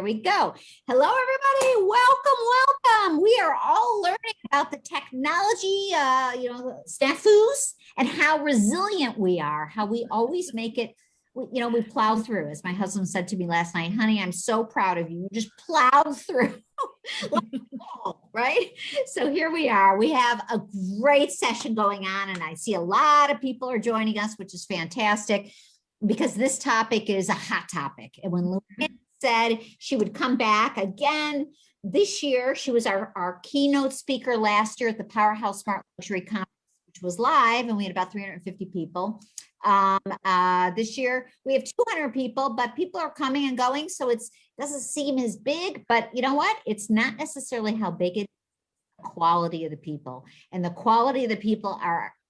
Here we go. Hello, everybody. Welcome. We are all learning about the technology, snafus, and how resilient we are, how we always make it, we plow through. As my husband said to me last night, honey, I'm so proud of you. You just plowed through. Right? So here we are. We have a great session going on, and I see a lot of people are joining us, which is fantastic because this topic is a hot topic. And when LuAnn said she would come back again this year, she was our keynote speaker last year at the Powerhouse Smart Luxury Conference, which was live, and we had about 350 people. This year we have 200 people, but people are coming and going, so it doesn't seem as big. But you know what? It's not necessarily how big it is, the quality of the people, and the quality of the people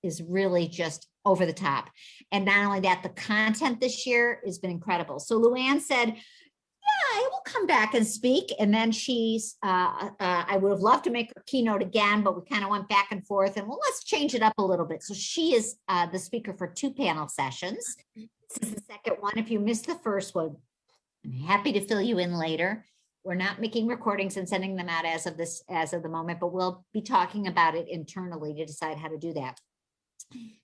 is really just over the top. And not only that, the content this year has been incredible. So LuAnn said, yeah, I will come back and speak. And then I would have loved to make her keynote again, but we kind of went back and forth and let's change it up a little bit. So she is the speaker for 2 panel sessions. This is the second one. If you missed the first one, I'm happy to fill you in later. We're not making recordings and sending them out as of the moment, but we'll be talking about it internally to decide how to do that.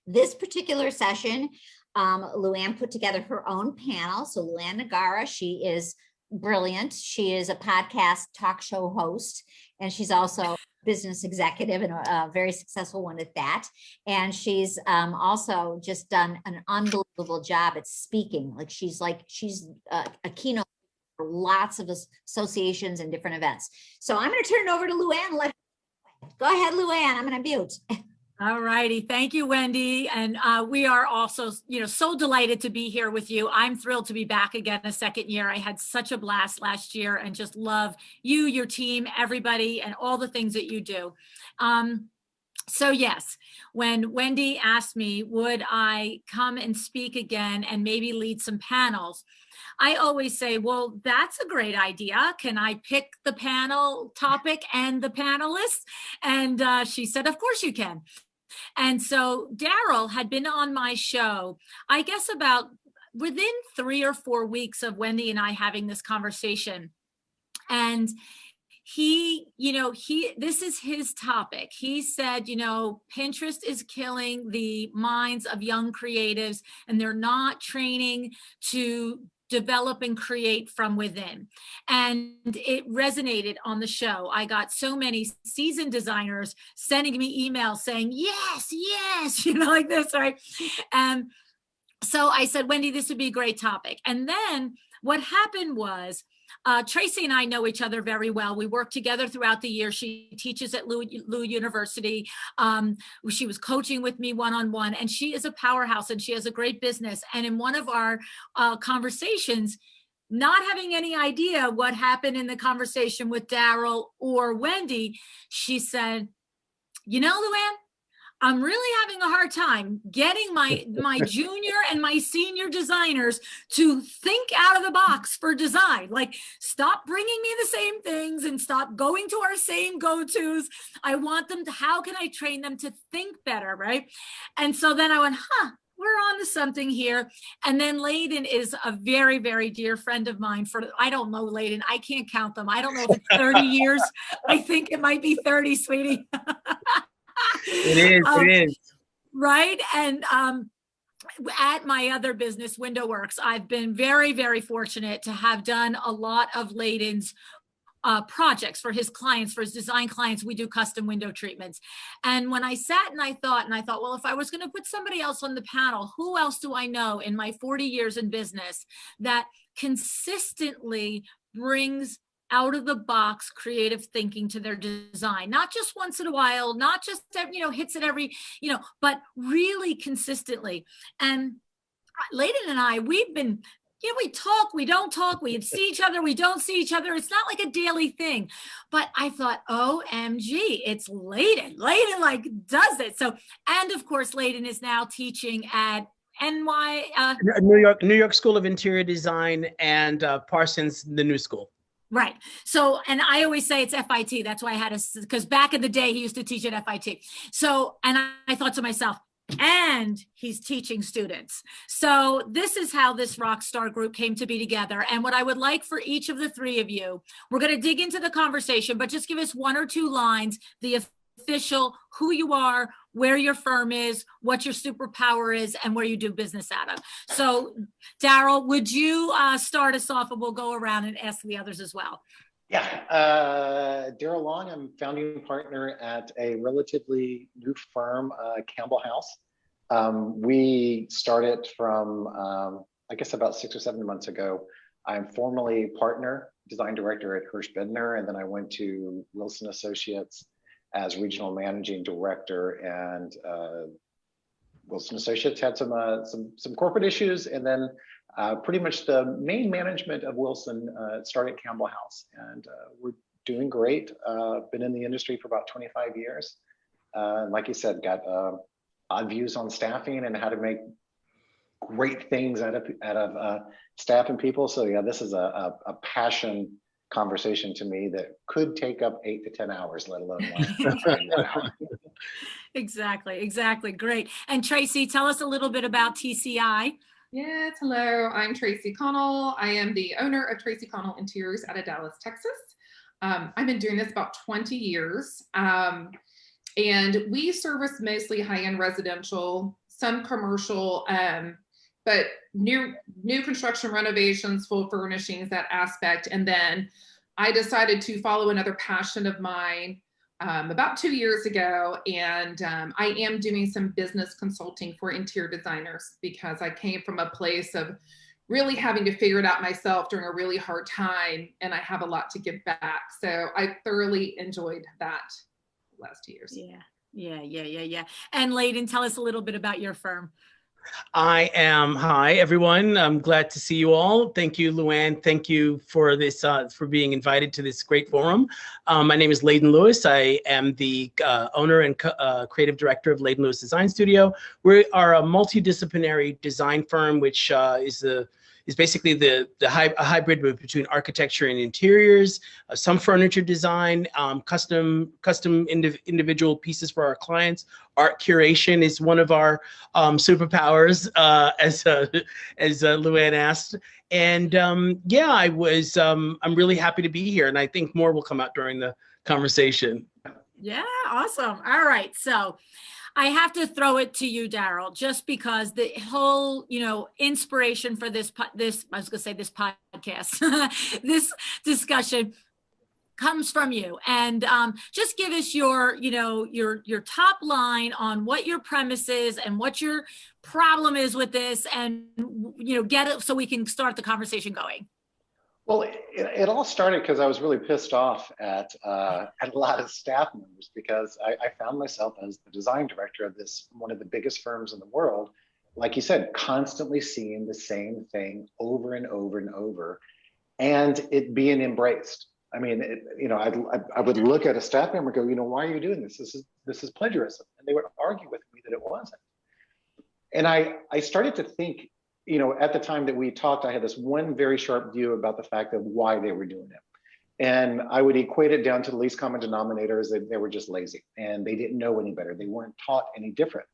This particular session, LuAnn put together her own panel. So LuAnn Nigara, she is brilliant. She is a podcast talk show host, and she's also a business executive and a very successful one at that. And she's also just done an unbelievable job at speaking. She's a keynote for lots of associations and different events. So I'm going to turn it over to LuAnn. Go ahead, LuAnn. I'm going to mute. All righty. Thank you, Wendy. And we are also, so delighted to be here with you. I'm thrilled to be back again a second year. I had such a blast last year and just love you, your team, everybody, and all the things that you do. So yes, when Wendy asked me, would I come and speak again and maybe lead some panels? I always say, well, that's a great idea. Can I pick the panel topic and the panelists? And she said, of course you can. And so Darrell had been on my show, I guess about within 3 or 4 weeks of Wendy and I having this conversation. And this is his topic. He said, Pinterest is killing the minds of young creatives, and they're not training to develop and create from within. And it resonated on the show. I got so many seasoned designers sending me emails saying, yes, like this, right? And so I said, Wendy, this would be a great topic. And then what happened was, Tracy and I know each other very well. We work together throughout the year. She teaches at Lu University. She was coaching with me one-on-one, and she is a powerhouse and she has a great business. And in one of our conversations, not having any idea what happened in the conversation with Darrell or Wendy, she said, LuAnn, I'm really having a hard time getting my junior and my senior designers to think out of the box for design. Like, stop bringing me the same things and stop going to our same go-tos. I want them to, how can I train them to think better, right? And so then I went, we're on to something here. And then Leyden is a very, very dear friend of mine I don't know, Leyden, I can't count them. I don't know if it's 30 years. I think it might be 30, sweetie. It is. Right. And at my other business, Window Works, I've been very, very fortunate to have done a lot of Leyden's projects for his clients, for his design clients. We do custom window treatments. And when I sat and I thought, well, if I was going to put somebody else on the panel, who else do I know in my 40 years in business that consistently brings out of the box creative thinking to their design, not just once in a while, not just, hits it every, but really consistently. And Laden and I, we've been, we talk, we don't talk, we see each other, we don't see each other. It's not like a daily thing, but I thought, OMG, it's Laden. Laden does it. So, and of course, Laden is now teaching at New York School of Interior Design and Parsons, the new school. Right. So, and I always say it's FIT. That's why I had because back in the day, he used to teach at FIT. So, and I thought to myself, and he's teaching students. So this is how this Rockstar group came to be together. And what I would like for each of the three of you, we're going to dig into the conversation, but just give us 1 or 2 lines, the official, who you are, where your firm is, what your superpower is, and where you do business out of. So Darrell, would you start us off, and we'll go around and ask the others as well. Yeah, Darrell Long, I'm founding partner at a relatively new firm, Campbell House. We started from, I guess about 6 or 7 months ago. I'm formerly partner, design director at Hirsch Bendner, and then I went to Wilson Associates as regional managing director, and Wilson Associates had some corporate issues, and then pretty much the main management of Wilson started Campbell House, and we're doing great. Been in the industry for about 25 years. Like you said, got odd views on staffing and how to make great things out of staff and people. So yeah, this is a passion conversation to me that could take up 8 to 10 hours, let alone 1 hour. Exactly. Great. And Tracy, tell us a little bit about TCI. Yes, hello, I'm Tracy Connell. I am the owner of Tracy Connell Interiors out of Dallas, Texas. I've been doing this about 20 years. And we service mostly high-end residential, some commercial, but new construction renovations, full furnishings, that aspect. And then I decided to follow another passion of mine about 2 years ago, and I am doing some business consulting for interior designers because I came from a place of really having to figure it out myself during a really hard time, and I have a lot to give back. So I thoroughly enjoyed that last 2 years. Yeah. And Leyden, tell us a little bit about your firm. Hi everyone. I'm glad to see you all. Thank you, LuAnn. Thank you for this, for being invited to this great forum. My name is Laden Lewis. I am the owner and creative director of Laden Lewis Design Studio. We are a multidisciplinary design firm, which is basically a hybrid between architecture and interiors, some furniture design, custom individual pieces for our clients. Art curation is one of our superpowers, as LuAnn asked. And yeah, I'm really happy to be here, and I think more will come out during the conversation. Yeah, awesome. All right, so I have to throw it to you, Darrell, just because the whole, inspiration for this podcast, this discussion comes from you. And just give us your top line on what your premise is and what your problem is with this, and, get it so we can start the conversation going. Well, it all started because I was really pissed off at a lot of staff members, because I found myself as the design director of one of the biggest firms in the world, like you said, constantly seeing the same thing over and over and over, and it being embraced. I mean, I would look at a staff member and go, why are you doing this? This is plagiarism, and they would argue with me that it wasn't. And I started to think, at the time that we talked, I had this one very sharp view about the fact of why they were doing it. And I would equate it down to the least common denominator, is that they were just lazy and they didn't know any better. They weren't taught any different.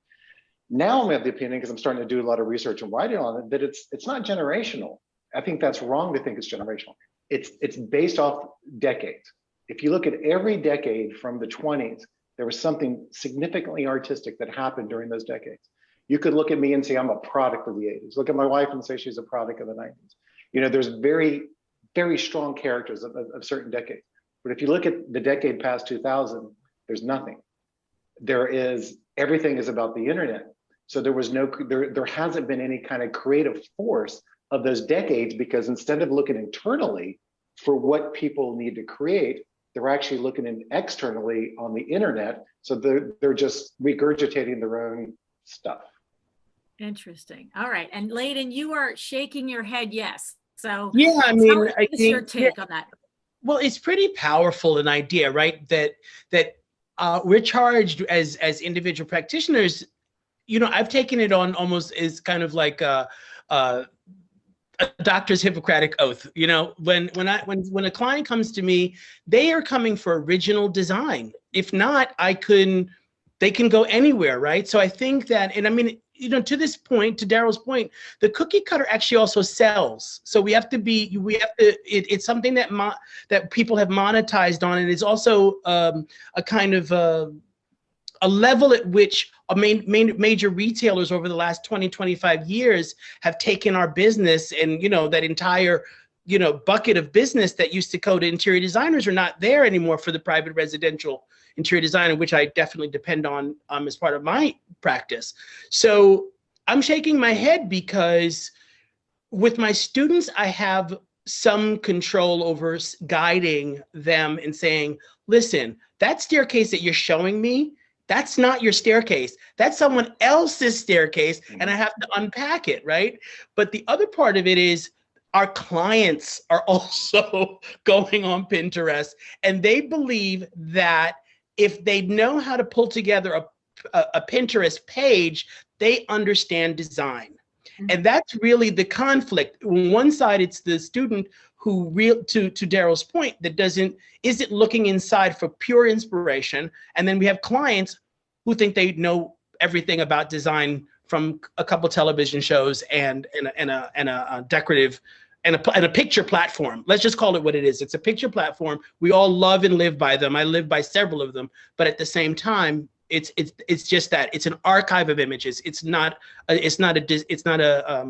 Now I'm of the opinion, because I'm starting to do a lot of research and writing on it, that it's not generational. I think that's wrong to think it's generational. It's based off decades. If you look at every decade from the 20s, there was something significantly artistic that happened during those decades. You could look at me and say I'm a product of the 80s. Look at my wife and say she's a product of the 90s. There's very, very strong characters of certain decades. But if you look at the decade past 2000, there's nothing. Everything is about the internet. So there hasn't been any kind of creative force of those decades, because instead of looking internally for what people need to create, they're actually looking externally on the internet. So they're just regurgitating their own stuff. Interesting. All right. And Leyden, you are shaking your head yes. So yeah, I mean, what's your take on that? Well, it's pretty powerful, an idea, right? That we're charged as individual practitioners. I've taken it on almost as kind of like a doctor's Hippocratic oath. When a client comes to me, they are coming for original design. If not, I couldn't they can go anywhere, right? So I think that, and I mean, you know, to this point, to Darrell's point, the cookie cutter actually also sells. So it's something that that people have monetized on, and it's also a kind of a level at which major retailers over the last 20, 25 years have taken our business, and, you know, that entire, you know, bucket of business that used to go to interior designers are not there anymore for the private residential interior designer, which I definitely depend on as part of my practice. So I'm shaking my head because with my students, I have some control over guiding them and saying, listen, that staircase that you're showing me, that's not your staircase. That's someone else's staircase, and I have to unpack it, right? But the other part of it is our clients are also going on Pinterest, and they believe that if they know how to pull together a Pinterest page, they understand design. And that's really the conflict. On one side, it's the student who, to Darrell's point, that isn't looking inside for pure inspiration. And then we have clients who think they know everything about design from a couple television shows and a decorative and a picture platform. Let's just call it what it is. It's a picture platform. We all love and live by them. I live by several of them, but at the same time, it's just that it's an archive of images. It's not a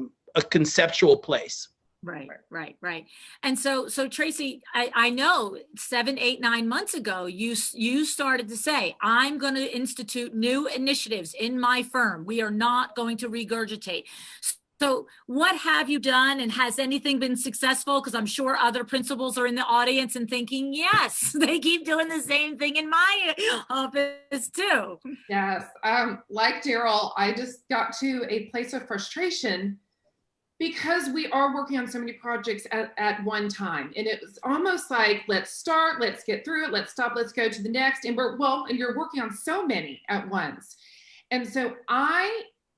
conceptual place. Right. And so Tracy, I know 7, 8, 9 months ago, you started to say, I'm going to institute new initiatives in my firm. We are not going to regurgitate. So what have you done, and has anything been successful? Because I'm sure other principals are in the audience and thinking, yes, they keep doing the same thing in my office too. Yes. Like Darrell, I just got to a place of frustration because we are working on so many projects at one time. And it was almost like, let's start, let's get through it, let's stop, let's go to the next. And and you're working on so many at once. And so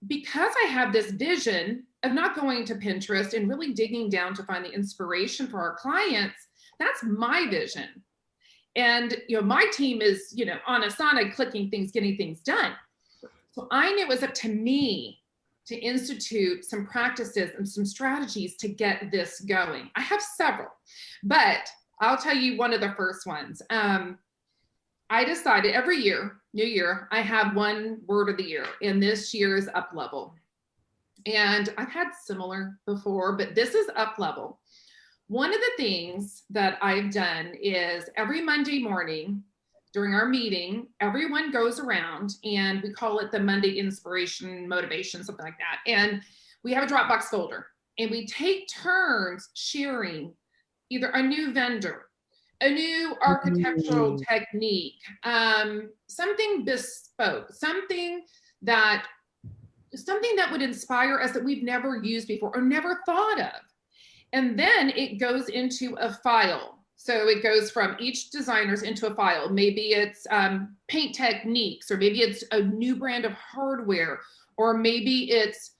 because I have this vision of not going to Pinterest and really digging down to find the inspiration for our clients, that's my vision. And, you know, my team is, you know, on Asana, clicking things, getting things done. So I knew it was up to me to institute some practices and some strategies to get this going. I have several, but I'll tell you one of the first ones. I decided every year, new year, I have one word of the year, and this year is up level. And I've had similar before, but this is up level. One of the things that I've done is every Monday morning during our meeting, everyone goes around, and we call it the Monday inspiration, motivation, something like that. And we have a Dropbox folder, and we take turns sharing either a new vendor, a new architectural technique, something bespoke, something that would inspire us that we've never used before or never thought of. And then it goes into a file. So it goes from each designer's into a file. Maybe it's paint techniques, or maybe it's a new brand of hardware, or maybe it's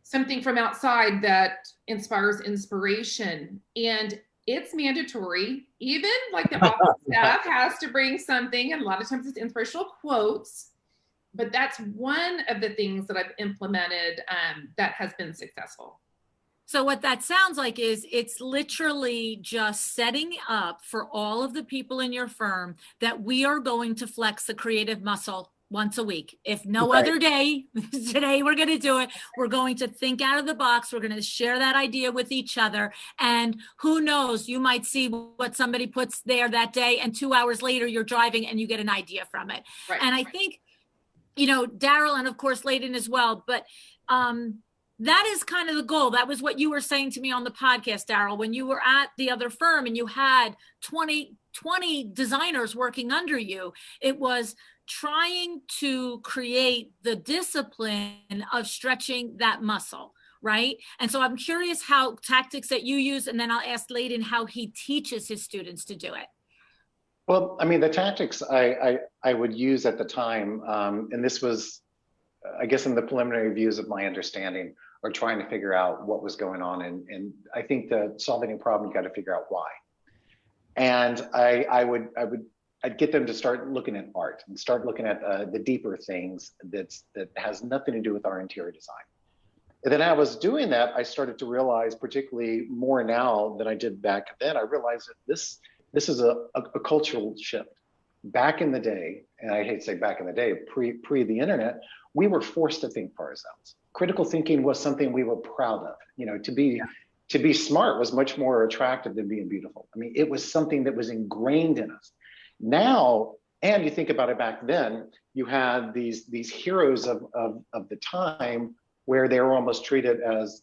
something from outside that inspires inspiration. And it's mandatory. Even like the office staff has to bring something, and a lot of times it's inspirational quotes. But that's one of the things that I've implemented that has been successful. So what that sounds like is it's literally just setting up for all of the people in your firm that we are going to flex the creative muscle once a week. If no other day, today we're going to do it. We're going to think out of the box. We're going to share that idea with each other. And who knows, you might see what somebody puts there that day, and 2 hours later you're driving and you get an idea from it. Right. And I think, you know, Darrell, and of course Leyden as well, but that is kind of the goal. That was what you were saying to me on the podcast, Darrell, when you were at the other firm and you had 20 designers working under you. It was trying to create the discipline of stretching that muscle, right? And so I'm curious how tactics that you use, and then I'll ask Laden how he teaches his students to do it. Well, I mean, the tactics I would use at the time, and this was, I guess, in the preliminary views of my understanding, or trying to figure out what was going on. And I think that solving a problem, you got to figure out why. And I would I'd get them to start looking at art and start looking at the deeper things that has nothing to do with our interior design. And then I was doing that, I started to realize, particularly more now than I did back then, I realized that this is a cultural shift. Back in the day, and I hate to say back in the day, pre the internet, we were forced to think for ourselves. Critical thinking was something we were proud of. You know, to be smart was much more attractive than being beautiful. I mean, it was something that was ingrained in us. Now, and you think about it back then, you had these heroes of the time where they were almost treated as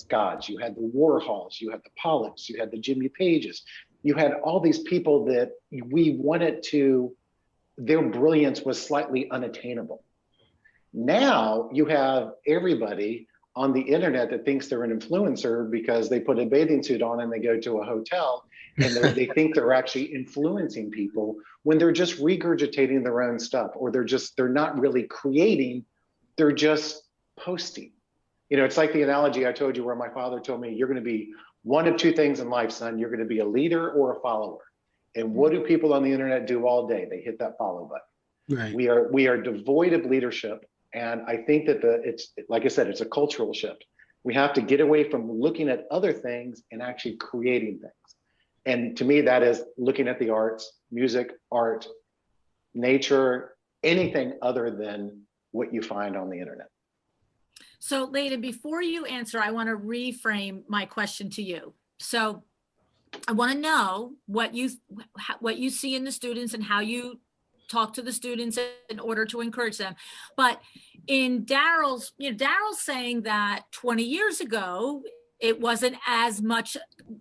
gods. You had the Warhols, you had the Pollocks, you had the Jimmy Pages, you had all these people that we wanted to, their brilliance was slightly unattainable. Now you have everybody on the internet that thinks they're an influencer because they put a bathing suit on and they go to a hotel and they think they're actually influencing people when they're just regurgitating their own stuff, or they're not really creating, they're just posting. You know, it's like the analogy I told you where my father told me, you're going to be one of two things in life, son. You're going to be a leader or a follower. And what do people on the internet do all day? They hit that follow button. Right. We are devoid of leadership. And I think that it's, like I said, it's a cultural shift. We have to get away from looking at other things and actually creating things. And to me, that is looking at the arts, music, art, nature, anything other than what you find on the internet. So Leyden, before you answer, I want to reframe my question to you. So I want to know what you see in the students and how you talk to the students in order to encourage them. But in Darrell's, Darrell's saying that 20 years ago, it wasn't as much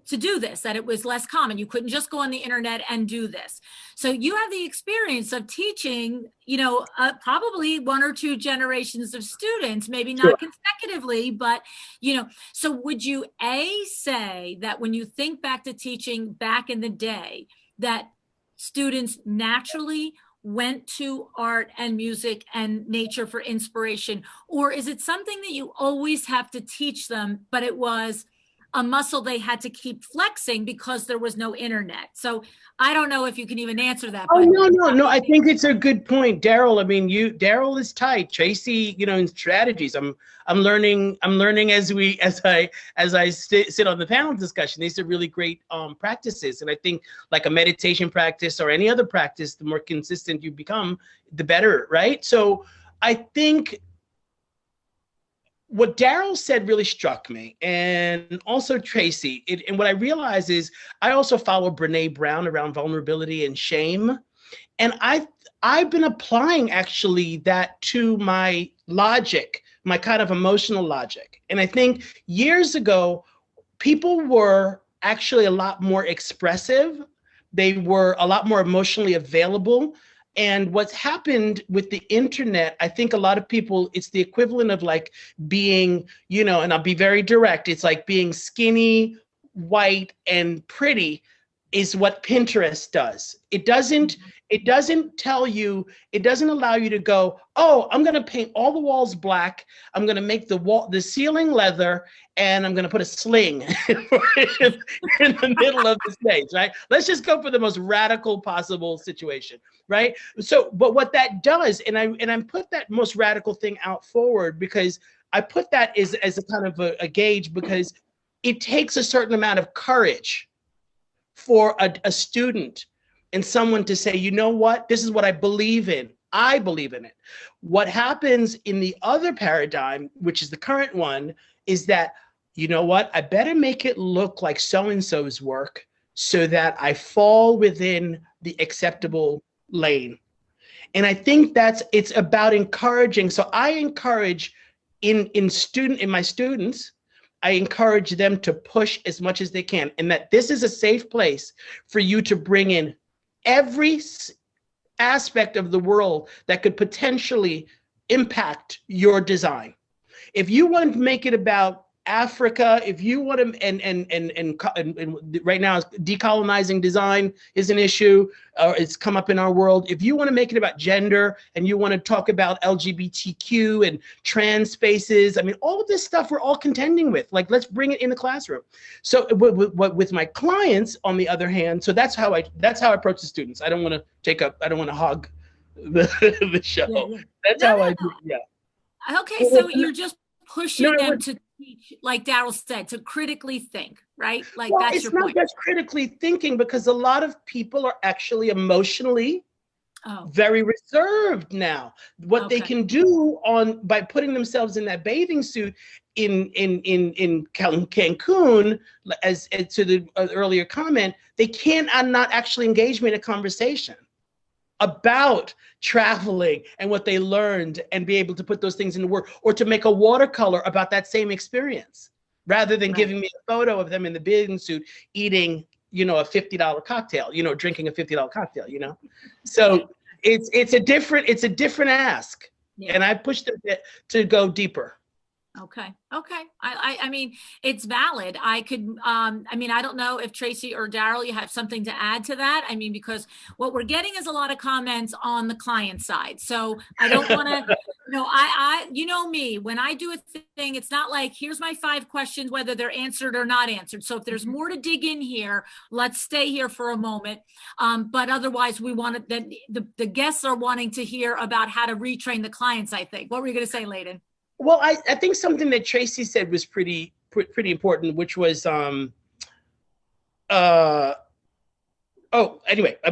to do this, that it was less common. You couldn't just go on the internet and do this. So you have the experience of teaching, probably one or two generations of students, maybe not consecutively, but, so would you say that when you think back to teaching back in the day, that students naturally went to art and music and nature for inspiration? Or is it something that you always have to teach them, but it was a muscle they had to keep flexing because there was no internet? So I don't know if you can even answer that. Oh, no. I think it's a good point, Darrell. I mean, Darrell is tight. Tracy, in strategies. I'm learning as I sit on the panel discussion. These are really great practices, and I think like a meditation practice or any other practice, the more consistent you become, the better, right? So I think what Darrell said really struck me, and also Tracy. And what I realize is I also follow Brene Brown around vulnerability and shame. And I've been applying actually that to my logic, my kind of emotional logic. And I think years ago, people were actually a lot more expressive. They were a lot more emotionally available. And what's happened with the internet, I think a lot of people, it's the equivalent of like being, and I'll be very direct, it's like being skinny, white, and pretty is what Pinterest does. It doesn't tell you, it doesn't allow you to go, oh, I'm going to paint all the walls black. I'm going to make the ceiling leather, and I'm going to put a sling in the middle of the stage, right? Let's just go for the most radical possible situation, right? So, but what that does, and I put that most radical thing out forward because I put that as a kind of a gauge, because it takes a certain amount of courage for a student and someone to say, you know what, this is what I believe in. I believe in it. What happens in the other paradigm, which is the current one, is that, you know what, I better make it look like so-and-so's work so that I fall within the acceptable lane. And I think it's about encouraging. So I encourage in my students, I encourage them to push as much as they can, and that this is a safe place for you to bring in every aspect of the world that could potentially impact your design. If you want to make it about Africa, if you want to, and right now decolonizing design is an issue, or it's come up in our world. If you want to make it about gender and you want to talk about LGBTQ and trans spaces, I mean, all of this stuff we're all contending with. Like, let's bring it in the classroom. So with my clients, on the other hand, so that's how I approach the students. I don't want to hog the show. Yeah. That's how I do. Yeah. Okay, so you're just pushing them to teach, like Darrell said, to critically think, right? Like, well, that's it's your not point. just critically thinking, because a lot of people are actually emotionally very reserved now. What they can do by putting themselves in that bathing suit in Cancun, as to the earlier comment, they not actually engage me in a conversation about traveling and what they learned and be able to put those things into work, or to make a watercolor about that same experience, rather than giving me a photo of them in the bathing suit eating, a $50 cocktail, drinking a $50 cocktail, So it's a different ask. Yeah. And I pushed them to go deeper. Okay. I mean, it's valid. I could, I don't know if Tracy or Darrell, you have something to add to that. I mean, because what we're getting is a lot of comments on the client side. So I don't want to, you know me, when I do a thing, it's not like, here's my 5 questions, whether they're answered or not answered. So if there's more to dig in here, let's stay here for a moment. But otherwise we want to, the guests are wanting to hear about how to retrain the clients, I think. What were you going to say, Leyden? Well, I think something that Tracy said was pretty important, which was, anyway, I'm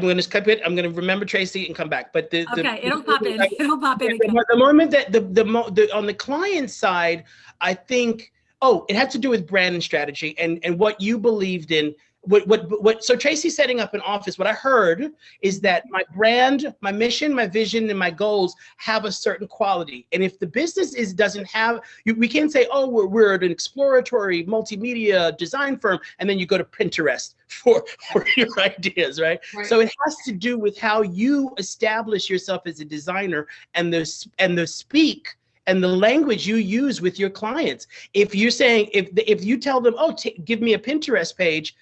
going to skip it. I'm going to remember Tracy and come back. But it'll pop in. It'll pop in. The moment that on the client side, I think, it had to do with brand and strategy and what you believed in. So Tracy setting up an office, what I heard is that my brand, my mission, my vision, and my goals have a certain quality. And if the business doesn't have, we can't say, we're an exploratory multimedia design firm, and then you go to Pinterest for your ideas, right? So it has to do with how you establish yourself as a designer and the speak and the language you use with your clients. If you're saying, if you tell them, give me a Pinterest page,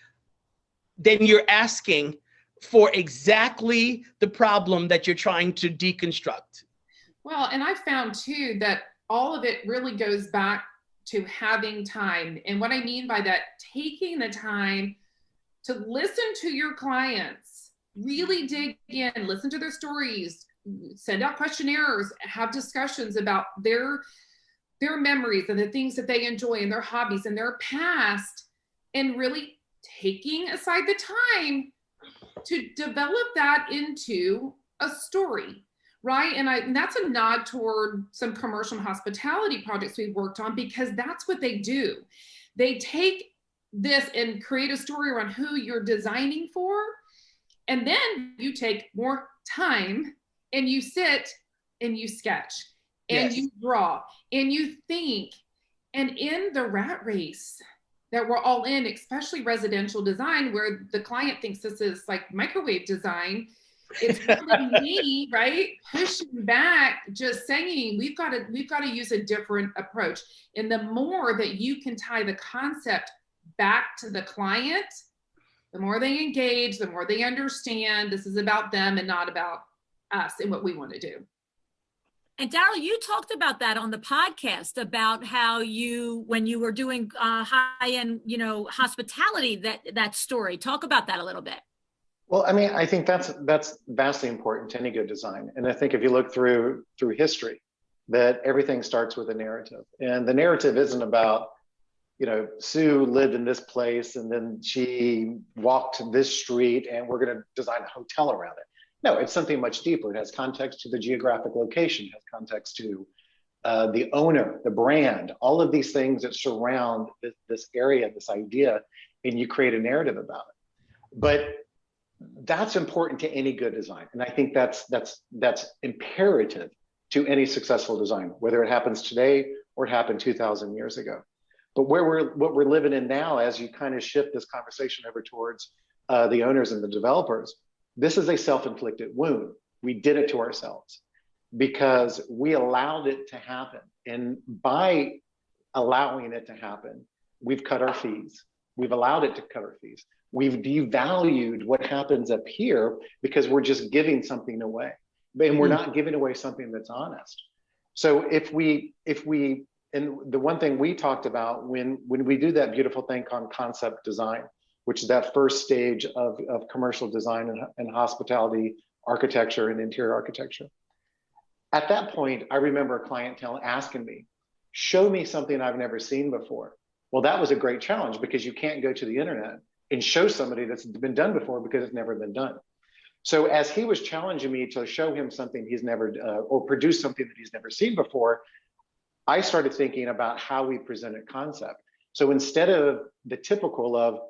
then you're asking for exactly the problem that you're trying to deconstruct. Well, and I found too that all of it really goes back to having time. And what I mean by that, taking the time to listen to your clients, really dig in, listen to their stories, send out questionnaires, have discussions about their memories and the things that they enjoy and their hobbies and their past, and really taking aside the time to develop that into a story, right? And that's a nod toward some commercial hospitality projects we've worked on, because that's what they do. They take this and create a story around who you're designing for, and then you take more time and you sit and you sketch and you draw and you think. And in the rat race that we're all in, especially residential design, where the client thinks this is like microwave design, it's really me, right? Pushing back, just saying we've got to use a different approach. And the more that you can tie the concept back to the client, the more they engage, the more they understand this is about them and not about us and what we want to do. And Darrell, you talked about that on the podcast, about how when you were doing high-end, hospitality, that story. Talk about that a little bit. Well, I mean, I think that's vastly important to any good design. And I think if you look through history, that everything starts with a narrative. And the narrative isn't about, Sue lived in this place and then she walked this street and we're going to design a hotel around it. No, it's something much deeper. It has context to the geographic location, it has context to the owner, the brand, all of these things that surround this area, this idea, and you create a narrative about it. But that's important to any good design. And I think that's imperative to any successful design, whether it happens today or it happened 2,000 years ago. But what we're living in now, as you kind of shift this conversation over towards the owners and the developers, this is a self-inflicted wound. We did it to ourselves because we allowed it to happen. And by allowing it to happen. We've cut our fees. We've allowed it to cut our fees. We've devalued what happens up here because we're just giving something away, and we're not giving away something that's honest. So if we, and the one thing we talked about when we do that beautiful thing called concept design, which is that first stage of commercial design and hospitality architecture and interior architecture. At that point, I remember a client asking me, show me something I've never seen before. Well, that was a great challenge because you can't go to the internet and show somebody that's been done before because it's never been done. So as he was challenging me to show him something he's never, or produce something that he's never seen before, I started thinking about how we present a concept. So instead of the typical of,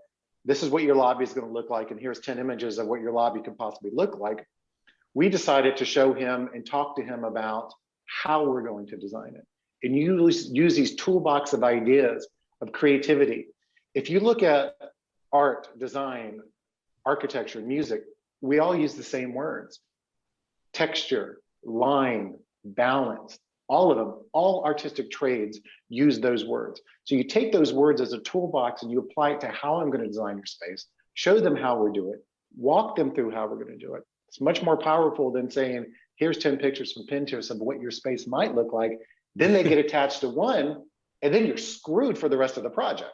this is what your lobby is going to look like, and here's 10 images of what your lobby could possibly look like, we decided to show him and talk to him about how we're going to design it. And use these toolbox of ideas of creativity. If you look at art, design, architecture, music, we all use the same words. Texture, line, balance, all of them, all artistic trades use those words. So you take those words as a toolbox and you apply it to how I'm going to design your space, show them how we're doing it, walk them through how we're going to do it. It's much more powerful than saying, here's 10 pictures from Pinterest of what your space might look like. Then they get attached to one, and then you're screwed for the rest of the project.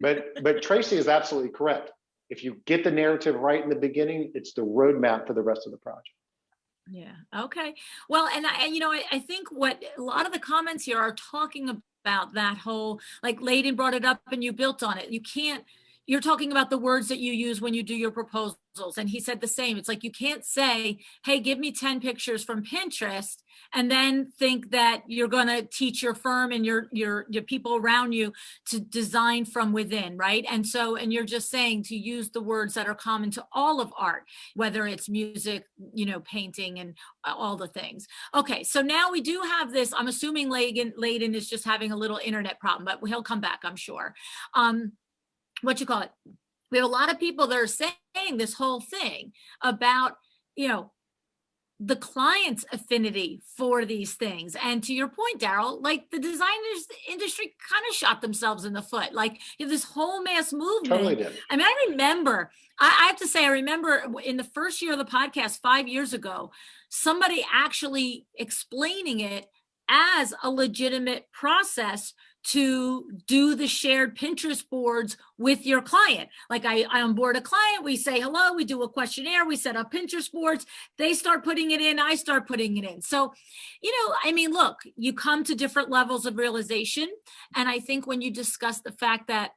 But Tracy is absolutely correct. If you get the narrative right in the beginning, it's the roadmap for the rest of the project. Yeah. Okay. Well, and I think what a lot of the comments here are talking about that whole, like Leyden brought it up and you built on it. You're talking about the words that you use when you do your proposals. And he said the same. It's like, you can't say, hey, give me 10 pictures from Pinterest and then think that you're going to teach your firm and your people around you to design from within, right? And you're just saying to use the words that are common to all of art, whether it's music, painting and all the things. Okay, so now we do have this. I'm assuming Leyden is just having a little internet problem, but he'll come back, I'm sure. We have a lot of people that are saying this whole thing about, the client's affinity for these things. And to your point, Darrell, like the designers industry kind of shot themselves in the foot. Like you have this whole mass movement. Totally did. I mean, I have to say, I remember in the first year of the podcast 5 years ago, somebody actually explaining it as a legitimate process to do the shared Pinterest boards with your client. Like I onboard a client, we say hello, we do a questionnaire, we set up Pinterest boards, they start putting it in, I start putting it in. So, look, you come to different levels of realization. And I think when you discuss the fact that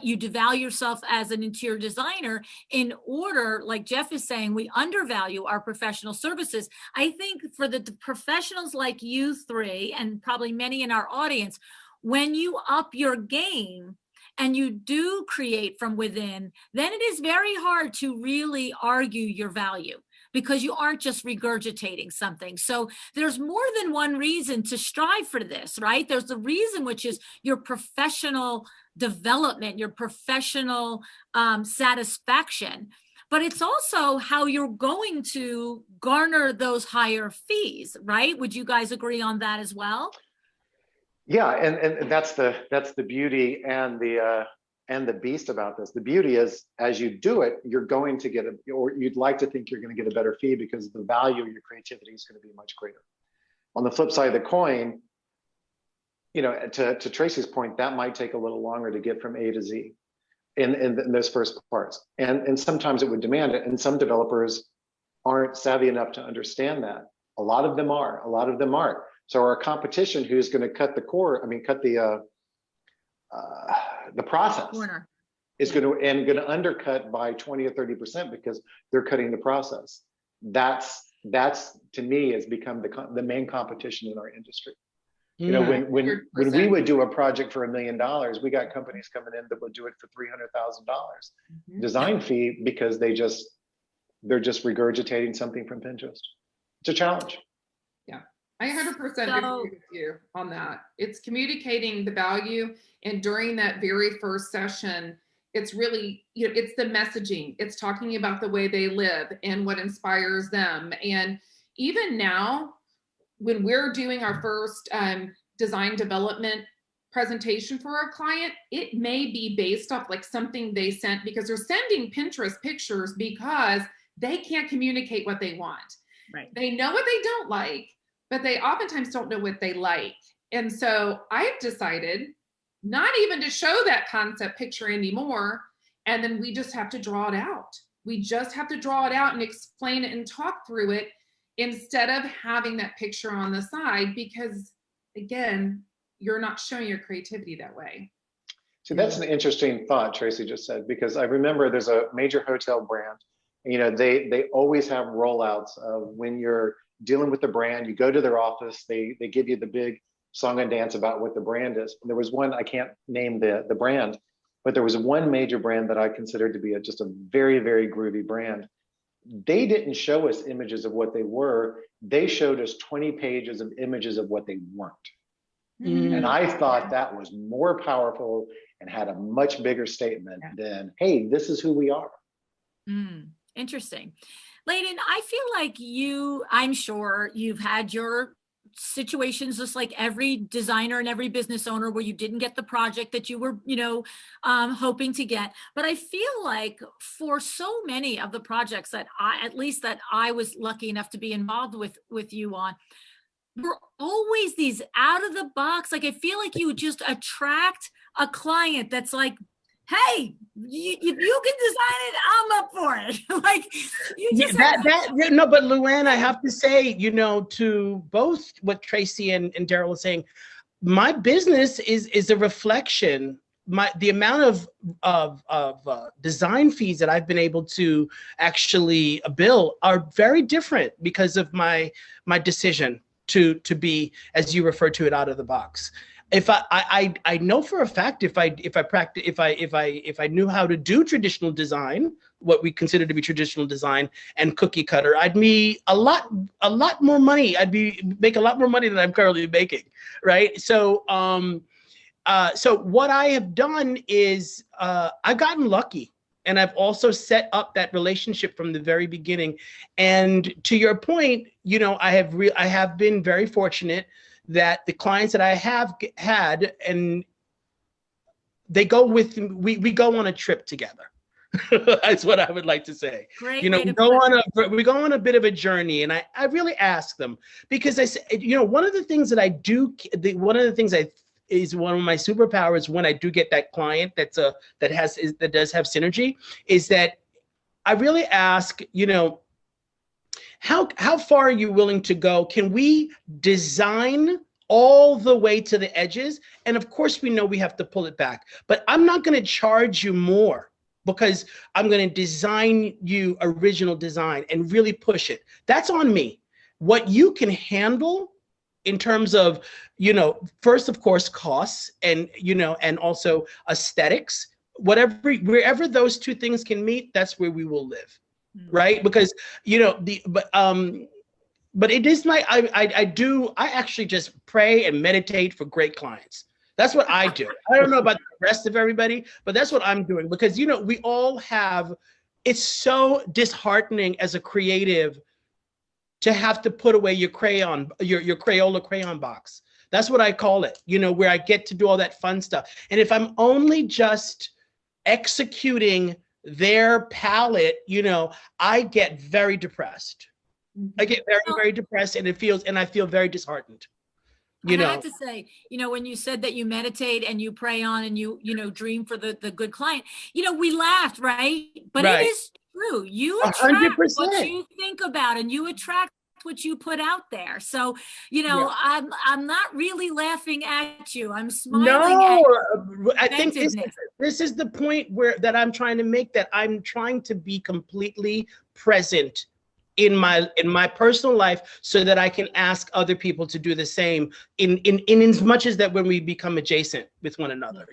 you devalue yourself as an interior designer in order, like Jeff is saying, we undervalue our professional services. I think for the professionals like you three, and probably many in our audience, when you up your game and you do create from within, then it is very hard to really argue your value, because you aren't just regurgitating something. So there's more than one reason to strive for this, right? There's the reason, which is your professional development, your professional satisfaction, but it's also how you're going to garner those higher fees, right? Would you guys agree on that as well? Yeah, and that's the beauty and the beast about this. The beauty is, as you do it, you're going to get or you'd like to think you're going to get a better fee because the value of your creativity is going to be much greater. On the flip side of the coin, to Tracy's point, that might take a little longer to get from A to Z in those first parts. And sometimes it would demand it. And some developers aren't savvy enough to understand that. A lot of them are, a lot of them aren't. So our competition, who's going to cut the process, is going to undercut by 20 or 30% because they're cutting the process. That's to me has become the main competition in our industry. When we would do a project for $1 million, we got companies coming in that would do it for $300,000 design fee because they're just regurgitating something from Pinterest. It's a challenge. Yeah, I 100% agree with you on that. It's communicating the value, and during that very first session, it's really, it's the messaging. It's talking about the way they live and what inspires them. And even now, when we're doing our first design development presentation for our client, it may be based off like something they sent, because they're sending Pinterest pictures because they can't communicate what they want. Right. They know what they don't like, but they oftentimes don't know what they like. And so I've decided not even to show that concept picture anymore. And then we just have to draw it out. We just have to draw it out and explain it and talk through it instead of having that picture on the side, because again, you're not showing your creativity that way. So that's an interesting thought Tracy just said, because I remember there's a major hotel brand, they always have rollouts of when you're dealing with the brand, you go to their office, they give you the big song and dance about what the brand is. And there was one, I can't name the brand, but there was one major brand that I considered to be just a very, very groovy brand. They didn't show us images of what they were. They showed us 20 pages of images of what they weren't. And I thought that was more powerful and had a much bigger statement than, hey, this is who we are. Interesting. Leyden, I feel like I'm sure you've had your situations just like every designer and every business owner where you didn't get the project that you were, hoping to get. But I feel like for so many of the projects that I was lucky enough to be involved with you on, were always these out of the box. Like, I feel like you just attract a client that's like, hey, if you can design it, I'm up for it. Like, you just no, but LuAnn, I have to say, to both what Tracy and Darrell was saying, my business is a reflection. The amount of design fees that I've been able to actually bill are very different because of my decision to be, as you refer to it, out of the box. If I know for a fact, if I knew how to do traditional design, what we consider to be traditional design and cookie cutter, I'd be a lot more money. Make a lot more money than I'm currently making, right? So so what I have done is I've gotten lucky, and I've also set up that relationship from the very beginning. And to your point, I have been very fortunate that the clients that I have had, and they go with we go on a trip together. That's what I would like to say. Great. We go on a bit of a journey, and I really ask them, because I say, one of the things that I do, one of the things is one of my superpowers when I do get that client that does have synergy, is that I really ask, how far are you willing to go? Can we design all the way to the edges? And of course, we know we have to pull it back, but I'm not going to charge you more because I'm going to design you original design and really push it. That's on me. What you can handle in terms of, first, of course, costs and, and also aesthetics, wherever those two things can meet, that's where we will live. Right? Because, but it is I actually just pray and meditate for great clients. That's what I do. I don't know about the rest of everybody, but that's what I'm doing, because, we all have, it's so disheartening as a creative to have to put away your crayon, your Crayola crayon box. That's what I call it, where I get to do all that fun stuff. And if I'm only just executing their palette, I get very depressed. I get very, very depressed, and I feel very disheartened. I have to say, when you said that you meditate and you pray on and you dream for the good client, we laughed, right? But It is true. You attract 100%. what you think about, and you attract what you put out there. So, I'm not really laughing at you. I'm smiling at you. I think this is the point that I'm trying to make, that I'm trying to be completely present in my personal life, so that I can ask other people to do the same in as much as that when we become adjacent with one another,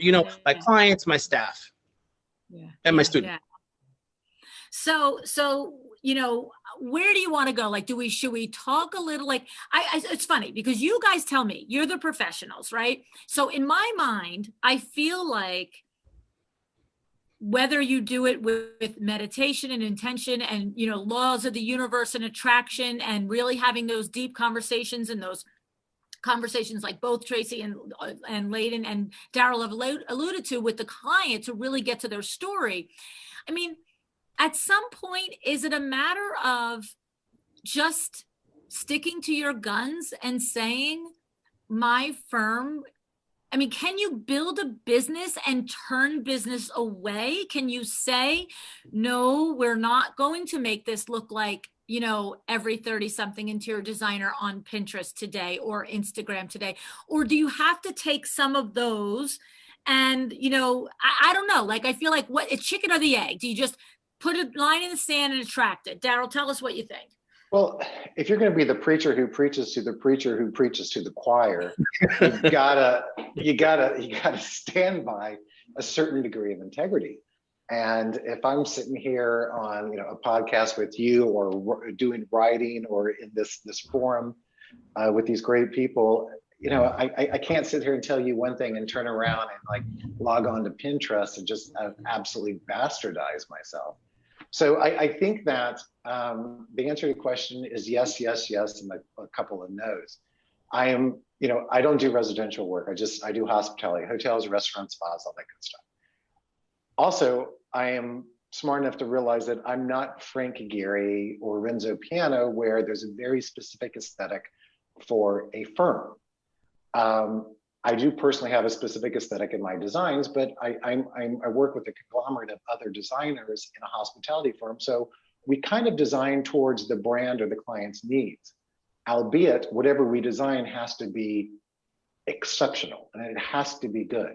my clients, my staff, and my students. Yeah. So, where do you want to go? Like, should we talk a little, like, it's funny because you guys tell me you're the professionals, right? So in my mind, I feel like whether you do it with meditation and intention and, laws of the universe and attraction and really having those deep conversations and those conversations like both Tracy and Leyden and Darrell have alluded to with the client to really get to their story. I mean, at some point, is it a matter of just sticking to your guns and saying, my firm, I mean, can you build a business and turn business away? Can you say, no, we're not going to make this look like, you know, every 30-something interior designer on Pinterest today or Instagram today? Or do you have to take some of those and, you know, I don't know, like, I feel like it's chicken or the egg? Do you just put a line in the sand and attract it? Darrell, tell us what you think. Well, if you're going to be the preacher who preaches to the preacher who preaches to the choir, you gotta stand by a certain degree of integrity. And if I'm sitting here on, you know, a podcast with you, or doing writing, or in this forum with these great people, you know, I can't sit here and tell you one thing and turn around and like log on to Pinterest and just absolutely bastardize myself. So I think that the answer to your question is yes, yes, yes, and a couple of no's. I am, you know, I don't do residential work. I do hospitality, hotels, restaurants, spas, all that good stuff. Also, I am smart enough to realize that I'm not Frank Gehry or Renzo Piano, where there's a very specific aesthetic for a firm. I do personally have a specific aesthetic in my designs, but I work with a conglomerate of other designers in a hospitality firm. So we kind of design towards the brand or the client's needs, albeit whatever we design has to be exceptional and it has to be good.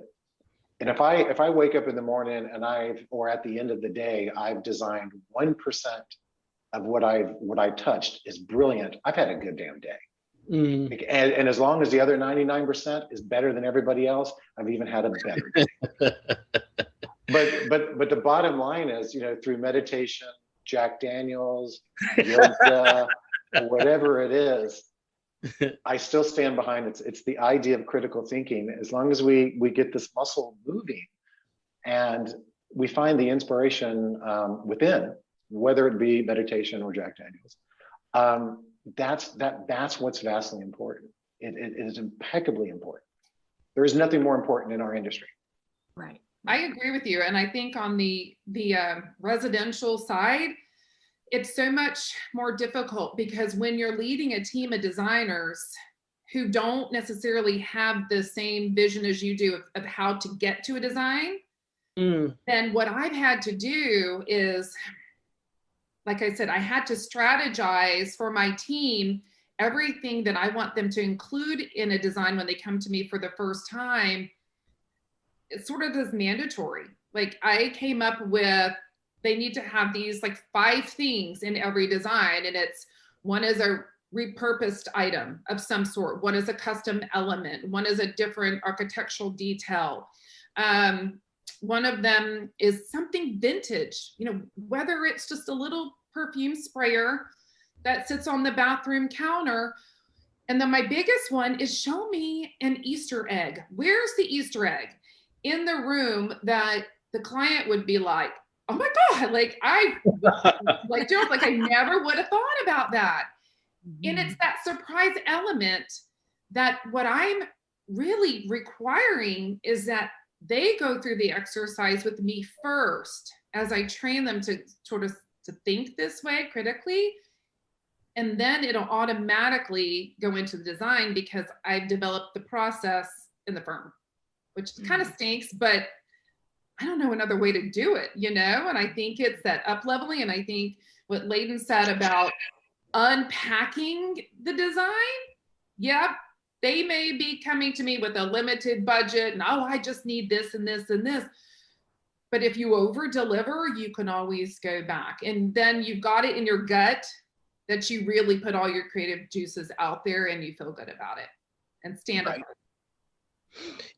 And if I wake up in the morning and or at the end of the day, I've designed 1% of what I touched is brilliant, I've had a good damn day. Mm. And as long as the other 99% is better than everybody else, I've even had a better day. but the bottom line is, you know, through meditation, Jack Daniels, yoga, whatever it is, I still stand behind it. It's the idea of critical thinking. As long as we get this muscle moving and we find the inspiration within, whether it be meditation or Jack Daniels, that's what's vastly important. It is impeccably important. There is nothing more important in our industry. Right. I agree with you. And I think on the residential side, it's so much more difficult because when you're leading a team of designers who don't necessarily have the same vision as you do of how to get to a design, then what I've had to do is, like I said, I had to strategize for my team everything that I want them to include in a design when they come to me for the first time. It's sort of as mandatory. Like I came up with, they need to have these like 5 things in every design. And it's, one is a repurposed item of some sort. One is a custom element. One is a different architectural detail. One of them is something vintage, you know, whether it's just a little perfume sprayer that sits on the bathroom counter. And then my biggest one is show me an Easter egg. Where's the Easter egg in the room that the client would be like, oh my God, like I never would have thought about that. And it's that surprise element that what I'm really requiring is that they go through the exercise with me first as I train them to sort of to think this way critically. And then it'll automatically go into the design because I've developed the process in the firm, which kind of stinks, but I don't know another way to do it, you know? And I think it's that up leveling. And I think what Laden said about unpacking the design. Yep. They may be coming to me with a limited budget and, oh, I just need this and this and this. But if you over deliver, you can always go back. And then you've got it in your gut that you really put all your creative juices out there and you feel good about it and stand up.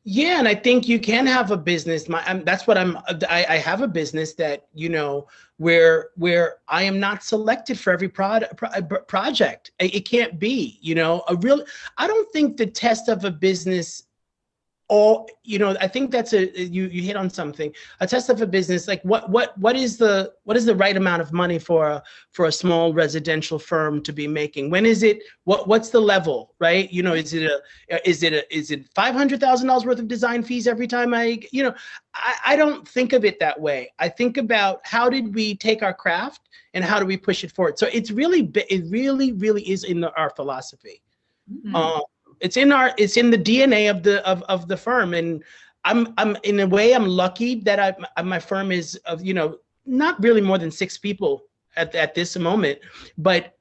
Yeah, and I think you can have a business. That's what I have a business that, you know, where I am not selected for every project. It can't be, you know, I don't think the test of a business all, you know, I think that's you hit on something. A Tesla for business, like what is the right amount of money for a small residential firm to be making? When is it, what's the level, right? You know, is it $500,000 worth of design fees every time I don't think of it that way. I think about how did we take our craft and how do we push it forward? So it really is in our philosophy. Mhm. It's in the DNA of the firm, and I'm in a way I'm lucky that my firm is of, you know, not really more than 6 people at this moment, but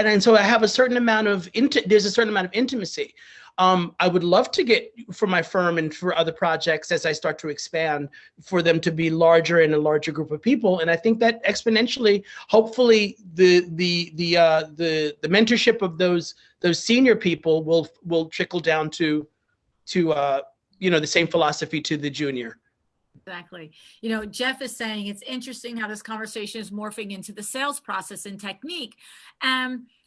and so I have a certain amount of there's a certain amount of intimacy. I would love to get for my firm and for other projects as I start to expand, for them to be larger and a larger group of people. And I think that exponentially, hopefully, the mentorship of those senior people will trickle down to you know, the same philosophy to the junior. Exactly. You know, Jeff is saying it's interesting how this conversation is morphing into the sales process and technique.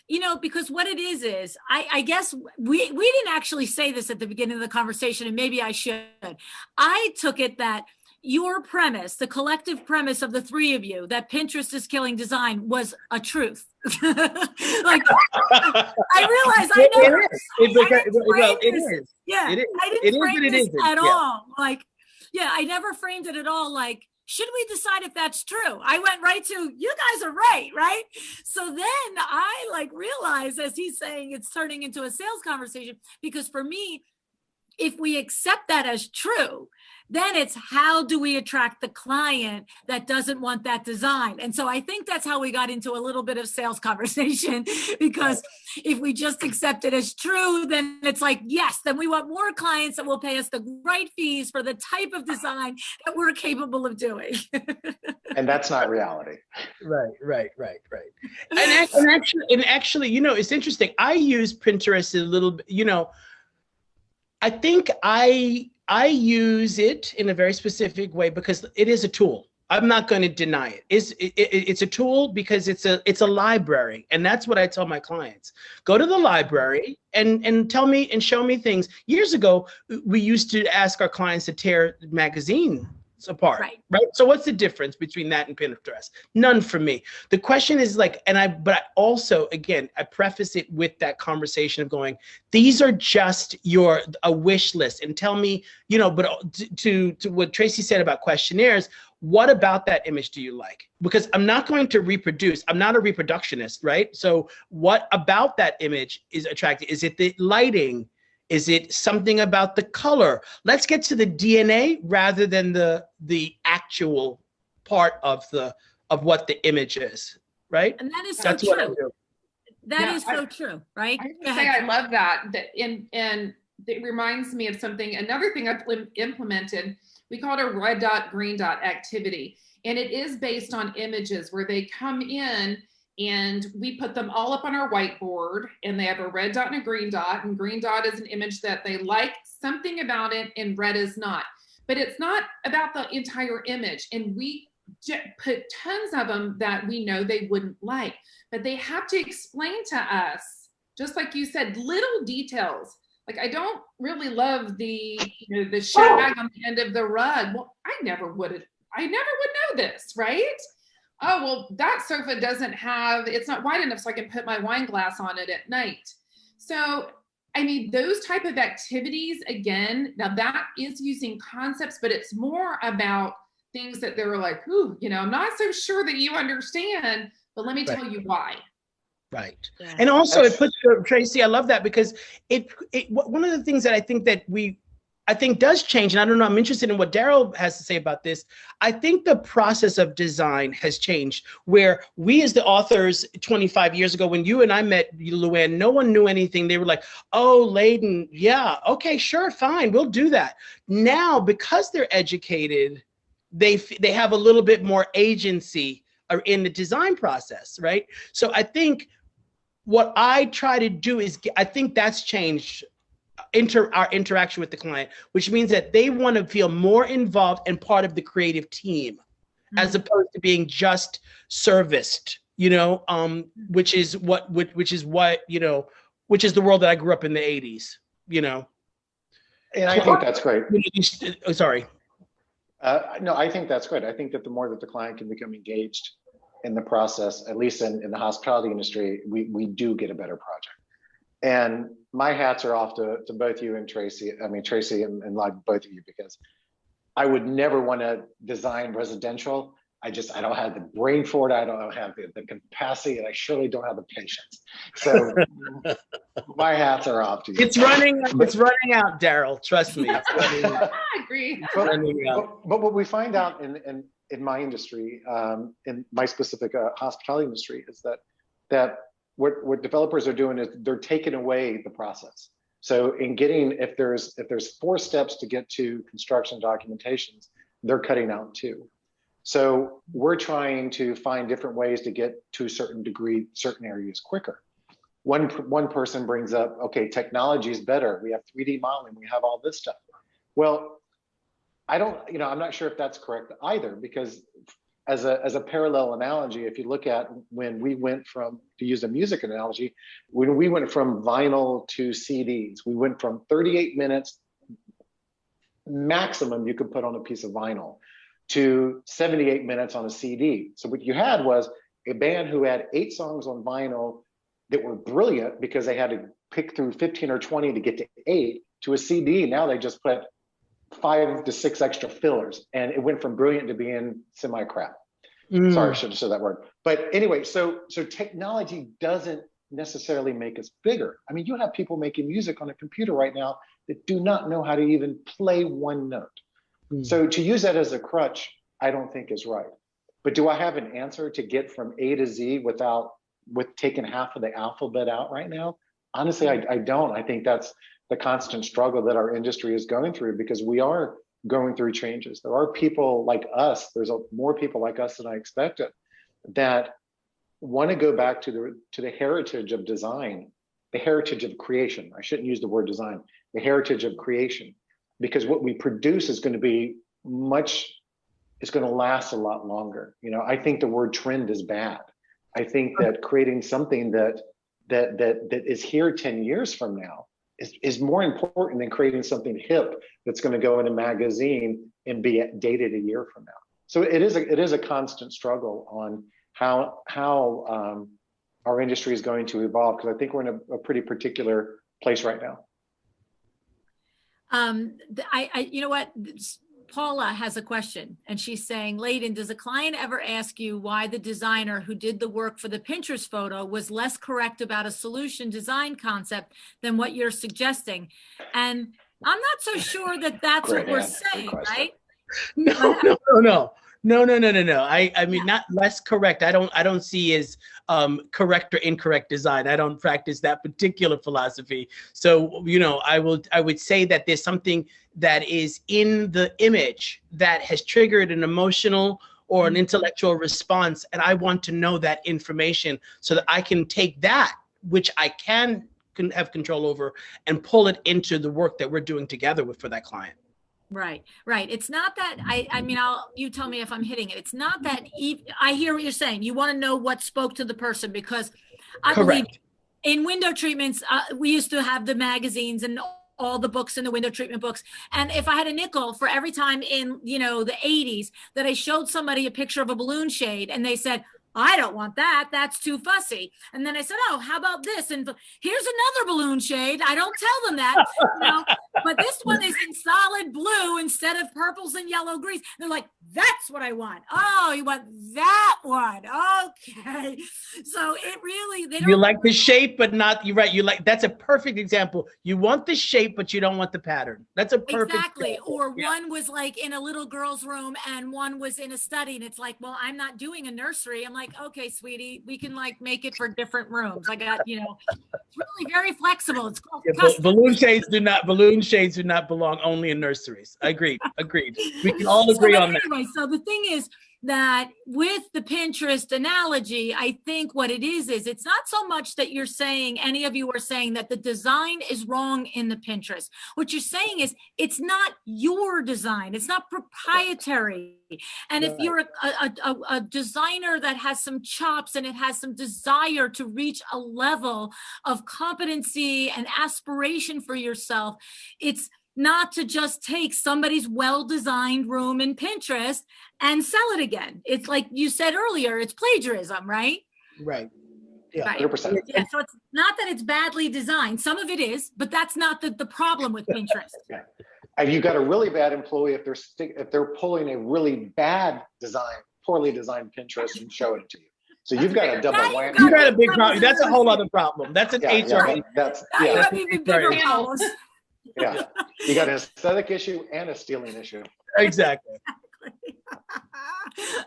You know, because what it is I guess we didn't actually say this at the beginning of the conversation, and maybe I should. I took it that your premise, the collective premise of the 3 of you, that Pinterest is killing design, was a truth. Like, I realized I never. It is. Yeah, It is. I It didn't is, frame but it this isn't. at Yeah. all. Like, yeah, I never framed it at all. Like, should we decide if that's true? I went right to, you guys are right? So then I like realized, as he's saying, it's turning into a sales conversation, because for me, if we accept that as true, then it's how do we attract the client that doesn't want that design? And so I think that's how we got into a little bit of sales conversation, because if we just accept it as true, then it's like, yes, then we want more clients that will pay us the right fees for the type of design that we're capable of doing. And that's not reality. Right. And actually, you know, it's interesting. I use Pinterest a little bit, you know, I think I use it in a very specific way because it is a tool. I'm not going to deny it. It's a tool because it's a library, and that's what I tell my clients. Go to the library and tell me and show me things. Years ago, we used to ask our clients to tear magazines apart, right? So what's the difference between that and Pinterest? None for me. The question is like, but I also, again, I preface it with that conversation of going, these are just a wish list, and tell me, you know, but to what Tracy said about questionnaires, what about that image do you like? Because I'm not going to reproduce. I'm not a reproductionist, right? So what about that image is attractive? Is it the lighting? Is it something about the color? Let's get to the DNA rather than the actual part of what the image is, right? And that is so That's true. what I do. That is so true, right? I have to say, I love that. And it reminds me of something, another thing I've implemented. We call it a red dot, green dot activity. And it is based on images where they come in and we put them all up on our whiteboard, and they have a red dot and a green dot, and green dot is an image that they like something about it, and red is not. But it's not about the entire image. And we put tons of them that we know they wouldn't like, but they have to explain to us, just like you said, little details. Like, I don't really love the shag on the end of the rug. Well, I never would know this, right? Oh, well, that sofa it's not wide enough so I can put my wine glass on it at night. So, I mean, those type of activities, again, now that is using concepts, but it's more about things that they're like, ooh, you know, I'm not so sure that you understand, but let me tell you why. Right. Yeah. And also it puts, Tracy, I love that, because one of the things that I think does change, and I don't know, I'm interested in what Darrell has to say about this. I think the process of design has changed, where we as the authors 25 years ago, when you and I met, LuAnn, no one knew anything. They were like, oh, Leyden, yeah, okay, sure, fine, we'll do that. Now, because they're educated, they have a little bit more agency in the design process, right? So I think what I try to do is, I think that's changed our interaction with the client, which means that they want to feel more involved and part of the creative team, as opposed to being just serviced, you know, which is the world that I grew up in the 80s, you know. And I think that's great. Oh, sorry. No, I think that's great. I think that the more that the client can become engaged in the process, at least in the hospitality industry, we do get a better project. And my hats are off to both you and Tracy. I mean, Tracy and like both of you, because I would never want to design residential. I don't have the brain for it. I don't have the capacity, and I surely don't have the patience. So my hats are off to you. It's running out, Darrell. Trust me. I agree. But what we find out in my industry, in my specific hospitality industry, is that what developers are doing is they're taking away the process. So in getting, if there's 4 steps to get to construction documentations, they're cutting out 2. So we're trying to find different ways to get to a certain degree, certain areas quicker. One person brings up, okay, technology is better. We have 3D modeling, we have all this stuff. Well, I'm not sure if that's correct either, because as a parallel analogy, if you look at when we went from, to use a music analogy, when we went from vinyl to CDs, we went from 38 minutes maximum you could put on a piece of vinyl to 78 minutes on a CD. So what you had was a band who had 8 songs on vinyl that were brilliant because they had to pick through 15 or 20 to get to 8, to a CD. Now they just put 5 to 6 extra fillers, and it went from brilliant to being semi-crap. Sorry, I shouldn't have said that word. But anyway, so technology doesn't necessarily make us bigger. I mean, you have people making music on a computer right now that do not know how to even play one note. So to use that as a crutch, I don't think is right. But do I have an answer to get from A to Z with taking half of the alphabet out right now? Honestly, I don't. I think that's the constant struggle that our industry is going through, because we are going through changes. There are people like us, more people like us than I expected, that want to go back to the heritage of design, the heritage of creation. I shouldn't use the word design, the heritage of creation, because what we produce is going to be it's going to last a lot longer. I think the word trend is bad. I think that creating something that is here 10 years from now is more important than creating something hip that's going to go in a magazine and be dated a year from now. So it is a constant struggle on how our industry is going to evolve, because I think we're in a pretty particular place right now. You know what? Paula has a question, and she's saying, Leyden, does a client ever ask you why the designer who did the work for the Pinterest photo was less correct about a solution design concept than what you're suggesting? And I'm not so sure that that's what we're saying, right? No. I mean, not less correct. I don't see as correct or incorrect design. I don't practice that particular philosophy. So, I would say that there's something that is in the image that has triggered an emotional or an intellectual response, and I want to know that information so that I can take that, which I can have control over, and pull it into the work that we're doing together for that client. Right. It's not that you tell me if I'm hitting it. It's not that I hear what you're saying. You want to know what spoke to the person, because I believe in window treatments, we used to have the magazines and all the books in the window treatment books. And if I had a nickel for every time in, the 80s that I showed somebody a picture of a balloon shade and they said, I don't want that. That's too fussy. And then I said, oh, how about this? And here's another balloon shade. I don't tell them that, but this one is in solid blue instead of purples and yellow greens. They're like, that's what I want. Oh, you want that one. Okay. So it really, they don't. You like the shape, but not, you're right. That's a perfect example. You want the shape, but you don't want the pattern. That's a perfect Exactly. example. Or one was like in a little girl's room and one was in a study. And it's like, well, I'm not doing a nursery. I'm like, okay, sweetie, we can make it for different rooms. I got, it's really very flexible. It's called balloon shades do not belong only in nurseries. Agreed. We can all agree on that. Anyway, so the thing is that with the Pinterest analogy, I think what it is it's not so much that you're saying, any of you are saying that the design is wrong in the Pinterest. What you're saying is it's not your design. It's not proprietary. And if you're a designer that has some chops and it has some desire to reach a level of competency and aspiration for yourself, it's not to just take somebody's well-designed room in Pinterest and sell it again. It's like you said earlier, it's plagiarism, right? Right. Yeah. Right. 100%. Yeah, so it's not that it's badly designed. Some of it is, but that's not the problem with Pinterest. Yeah. And you got a really bad employee if they're pulling a really bad design, poorly designed Pinterest and showing it to you. So you've got a double whammy. You got a big problem. That's a whole other problem. That's an HR. That's Now you yeah, have even bigger problems. yeah. You got an aesthetic issue and a stealing issue. Exactly.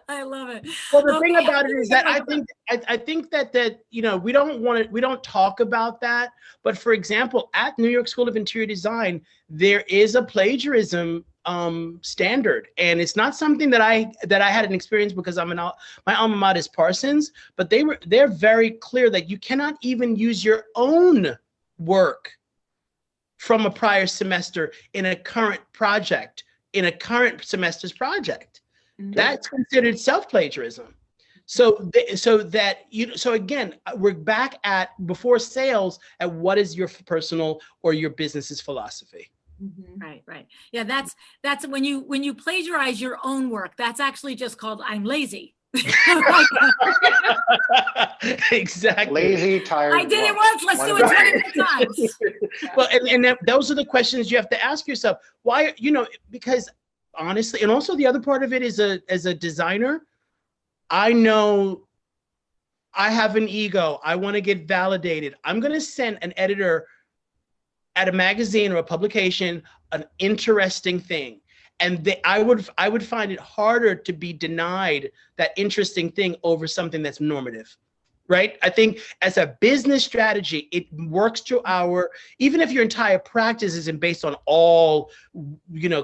I love it. Well, the thing about it is that I think that we don't talk about that. But for example, at New York School of Interior Design, there is a plagiarism standard, and it's not something that I had an experience because my alma mater is Parsons, but they're very clear that you cannot even use your own work from a prior semester in a current project, in a current semester's project. That's considered self-plagiarism. So again, we're back at before sales at what is your personal or your business's philosophy. Right. Yeah, that's when you plagiarize your own work, that's actually just called I'm lazy. Exactly. Lazy, tired. I did it once, let's do it 20 times. Well, and those are the questions you have to ask yourself. Why, because honestly, and also the other part of it is as a designer, I know I have an ego. I want to get validated. I'm going to send an editor at a magazine or a publication an interesting thing. And I would find it harder to be denied that interesting thing over something that's normative, right? I think as a business strategy, it works to even if your entire practice isn't based on all,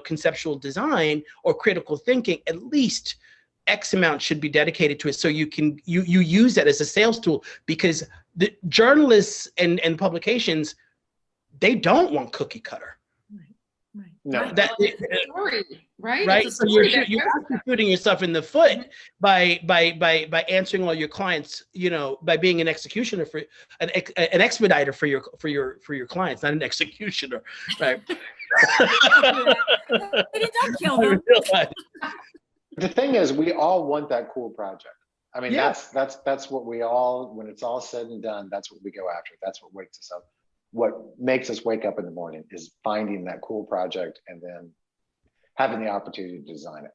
conceptual design or critical thinking, at least X amount should be dedicated to it. So you use that as a sales tool, because the journalists and publications, they don't want cookie cutter. Right. No. Story, right? Right. It's a So story you're that goes actually with that. shooting yourself in the foot by answering all your clients, by being an executioner for an expediter for your clients, not an executioner, right? Don't kill them. The thing is, we all want that cool project. I mean, Yeah. that's what we all, when it's all said and done, that's what we go after. That's what wakes us up. What makes us wake up in the morning is finding that cool project and then having the opportunity to design it.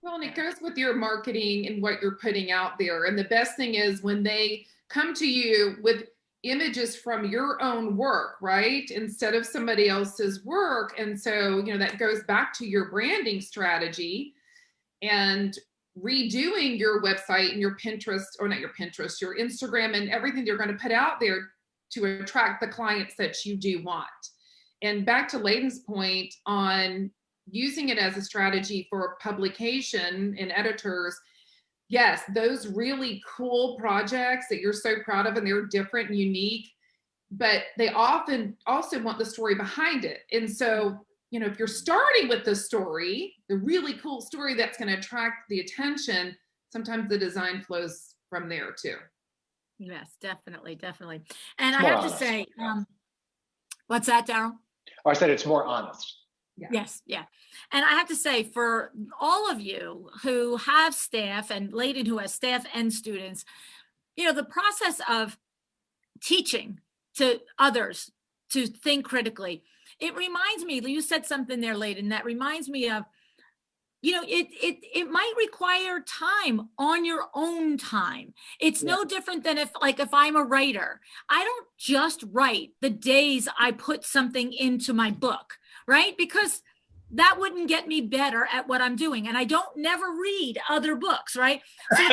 Well, and it goes with your marketing and what you're putting out there. And the best thing is when they come to you with images from your own work, right? Instead of somebody else's work. And so, that goes back to your branding strategy and redoing your website and your Pinterest, or not your Pinterest, your Instagram and everything you're going to put out there to attract the clients that you do want. And back to Laden's point on using it as a strategy for publication and editors, yes, those really cool projects that you're so proud of and they're different and unique, but they often also want the story behind it. And so, if you're starting with the story, the really cool story that's going to attract the attention, sometimes the design flows from there too. Yes, definitely. And It's I more have to honest. say, what's that, Darrell? I said it's more honest. Yeah. Yes, yeah. And I have to say, for all of you who have staff, and Leyden who has staff and students, the process of teaching to others to think critically, it reminds me, you said something there, Leyden, that reminds me of, it might require time on your own time. It's no different than if I'm a writer, I don't just write the days I put something into my book, right? Because that wouldn't get me better at what I'm doing. And I don't never read other books, right? So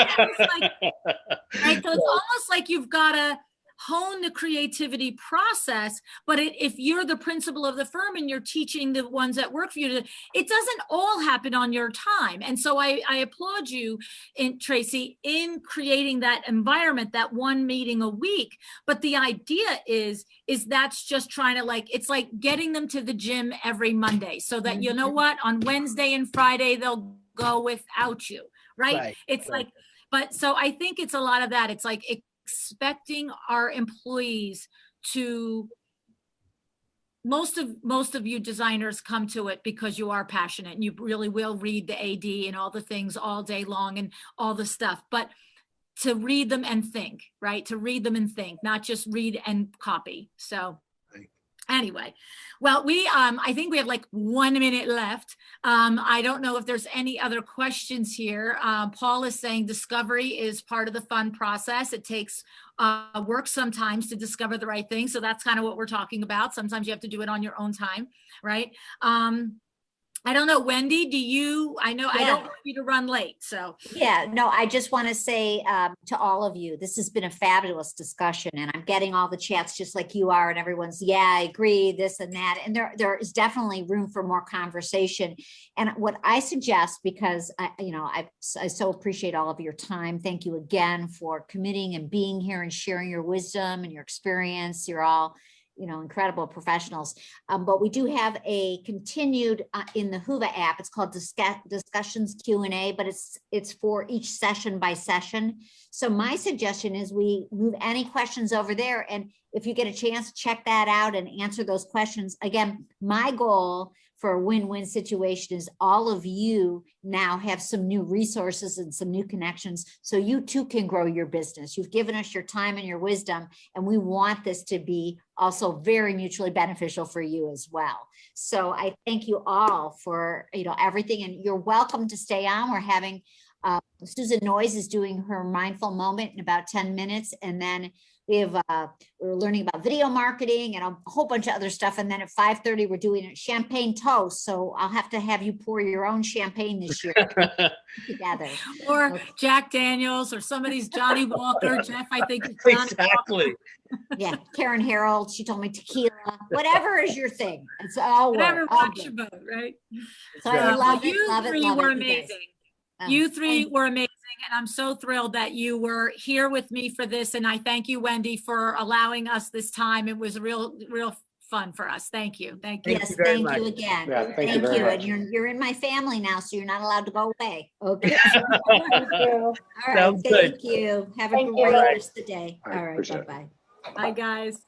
it's almost like you've got to hone the creativity process, but if you're the principal of the firm and you're teaching the ones that work for you, it doesn't all happen on your time. And so I applaud you, Traci, in creating that environment, that one meeting a week. But the idea is that's just trying to it's like getting them to the gym every Monday so that, you know what, on Wednesday and Friday, they'll go without you, right? It's right. But so I think it's a lot of that. It's like expecting our employees to most of you designers come to it because you are passionate and you really will read the AD and all the things all day long and all the stuff, but to read them and think, right? To read them and think, not just read and copy. So anyway, well, I think we have like 1 minute left. I don't know if there's any other questions here. Paul is saying discovery is part of the fun process. It takes work sometimes to discover the right thing. So that's kind of what we're talking about. Sometimes you have to do it on your own time, right? I don't know, Wendy, I know I don't want you to run late, so. Yeah, no, I just want to say to all of you, this has been a fabulous discussion, and I'm getting all the chats just like you are, and everyone's, yeah, I agree, this and that, and there is definitely room for more conversation. And what I suggest, because I so appreciate all of your time. Thank you again for committing and being here and sharing your wisdom and your experience. You're all incredible professionals. But we do have a continued in the Whova app. It's called Discussions Q&A, but it's for each session by session. So my suggestion is we move any questions over there. And if you get a chance, check that out and answer those questions. Again, my goal for a win-win situation is all of you now have some new resources and some new connections so you too can grow your business. You've given us your time and your wisdom, and we want this to be also very mutually beneficial for you as well. So I thank you all for everything, and you're welcome to stay on. We're having Susan Noyes is doing her mindful moment in about 10 minutes, and then we're learning about video marketing and a whole bunch of other stuff. And then at 5:30, we're doing a champagne toast. So I'll have to have you pour your own champagne this year together. Or okay. Jack Daniels or somebody's Johnny Walker. Jeff, I think it's Johnny exactly. Walker. Yeah, Karen Harold, she told me tequila, whatever is your thing. It's all whatever work. Your boat, right? So I love it, you love it, three love were it, amazing. You You three were amazing, and I'm so thrilled that you were here with me for this. And I thank you, Wendy, for allowing us this time. It was real fun for us. Thank you. Thank you. Yes, thank you again. Yeah, thank you very much. And you're in my family now, so you're not allowed to go away. Okay. Thank you. All right. Sounds Thank good. you. Have a Thank great you. rest of the day. All right, All right. appreciate it. Bye-bye. Bye, guys.